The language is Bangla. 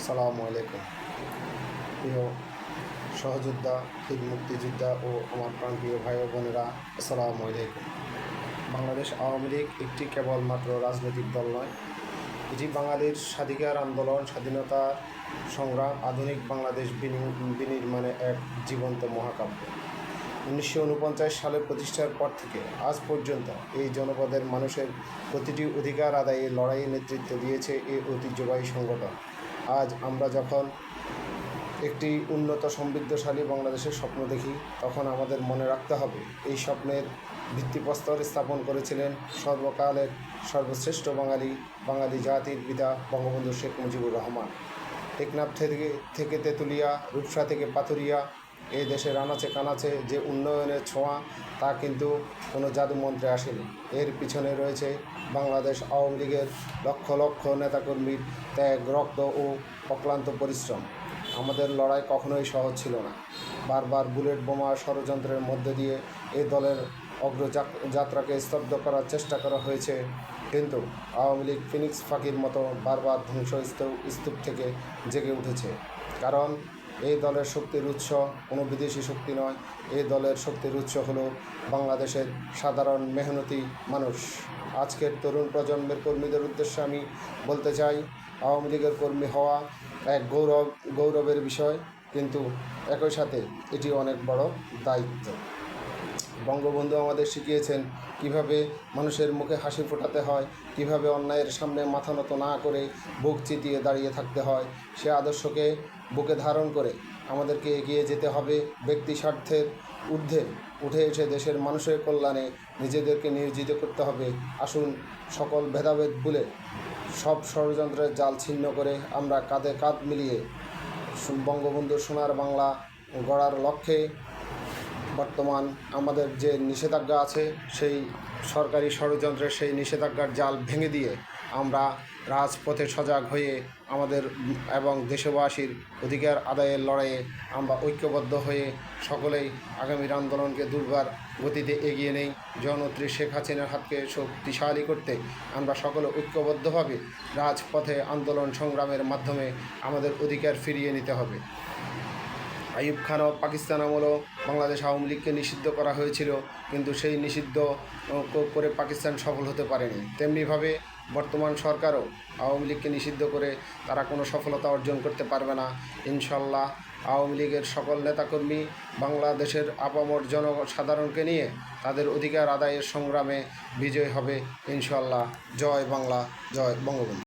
আসসালামু আলাইকুম। প্রিয় সহযোদ্ধা, বীর মুক্তিযোদ্ধা ও আমার প্রাণপ্রিয় ভাই ও বোনেরা, আসসালামু আলাইকুম। বাংলাদেশ আওয়ামী লীগ একটি কেবলমাত্র রাজনৈতিক দল নয়, এটি বাঙালির স্বাধিকার আন্দোলন, স্বাধীনতার সংগ্রাম, আধুনিক বাংলাদেশ বিনির্মাণে এক জীবন্ত মহাকাব্য। 1949 সালে প্রতিষ্ঠার পর থেকে আজ পর্যন্ত এই জনপদের মানুষের প্রতিটি অধিকার আদায়ে লড়াইয়ে নেতৃত্ব দিয়েছে এই ঐতিহ্যবাহী সংগঠন। আজ আমরা যখন একটি উন্নত সমৃদ্ধশালী বাংলাদেশের স্বপ্ন দেখি, তখন আমাদের মনে রাখতে হবে এই স্বপ্নের ভিত্তিপ্রস্তর স্থাপন করেছিলেন সর্বকালের সর্বশ্রেষ্ঠ বাঙালি জাতির পিতা বঙ্গবন্ধু শেখ মুজিবুর রহমান। টেকনাফ থেকে তেঁতুলিয়া, রূপসা থেকে পাথুরিয়া, এই দেশের আনাচে কানাচে যে উন্নয়নের ছোঁয়া, তা কিন্তু কোনো জাদুমন্ত্রে আসেনি। এর পিছনে রয়েছে বাংলাদেশ আওয়ামী লীগের লক্ষ লক্ষ নেতাকর্মীর ত্যাগ, রক্ত ও অক্লান্ত পরিশ্রম। আমাদের লড়াই কখনোই সহজ ছিল না। বারবার বুলেট বোমা ষড়যন্ত্রের মধ্যে দিয়ে এই দলের অগ্রযাত্রাকে স্তব্ধ করার চেষ্টা করা হয়েছে, কিন্তু আওয়ামী লীগ ফিনিক্স পাখির মতো বারবার ধ্বংসস্তূপ থেকে জেগে উঠেছে। কারণ এই দলের শক্তির উৎস কোনো বিদেশি শক্তি নয়, এই দলের শক্তির উৎস হলো বাংলাদেশের সাধারণ মেহনতি মানুষ। আজকের তরুণ প্রজন্মের কর্মীদের উদ্দেশ্যে আমি বলতে চাই, আওয়ামী লীগের কর্মী হওয়া এক গৌরবের বিষয়, কিন্তু একই সাথে এটি অনেক বড় দায়িত্ব। বঙ্গবন্ধু আমাদের শিখিয়েছেন কিভাবে মানুষের মুখে হাসি ফোটাতে হয়, কিভাবে অন্যায়ের সামনে মাথা নত না করে বুক চিতিয়ে দাঁড়িয়ে থাকতে হয়। সে আদর্শকে বুকে ধারণ করে আমাদেরকে এগিয়ে যেতে হবে। ব্যক্তি স্বার্থের ঊর্ধ্বে উঠে এসে দেশের মানুষের কল্যাণে নিজেদেরকে নিয়োজিত করতে হবে। আসুন সকল ভেদাভেদ ভুলে সব ষড়যন্ত্রের জাল ছিন্ন করে আমরা কাঁধে কাঁধ মিলিয়ে বঙ্গবন্ধুর সোনার বাংলা গড়ার লক্ষ্যে বর্তমান আমাদের যে নিষেধাজ্ঞা আছে, সেই সরকারি ষড়যন্ত্রের সেই নিষেধাজ্ঞার জাল ভেঙে দিয়ে আমরা রাজপথে সজাগ হয়ে আমাদের এবং দেশবাসীর অধিকার আদায়ের লড়াইয়ে আমরা ঐক্যবদ্ধ হয়ে সকলেই আগামীর আন্দোলনকে দুর্বার গতিতে এগিয়ে নেই। জননেত্রী শেখ হাসিনার হাতকে শক্তিশালী করতে আমরা সকলে ঐক্যবদ্ধভাবে রাজপথে আন্দোলন সংগ্রামের মাধ্যমে আমাদের অধিকার ফিরিয়ে নিতে হবে। আইয়ুব খান ও পাকিস্তান আমলও বাংলাদেশ আওয়ামী লীগকে নিষিদ্ধ করা হয়েছিল, কিন্তু সেই নিষিদ্ধ করে পাকিস্তান সফল হতে পারেনি। তেমনিভাবে বর্তমান সরকারও আওয়ামী লীগকে নিষিদ্ধ করে তারা কোনো সফলতা অর্জন করতে পারবে না। ইনশাল্লাহ আওয়ামী লীগের সকল নেতাকর্মী বাংলাদেশের আপামর জনসাধারণকে নিয়ে তাদের অধিকার আদায়ের সংগ্রামে বিজয় হবে ইনশাল্লাহ। জয় বাংলা, জয় বঙ্গবন্ধু।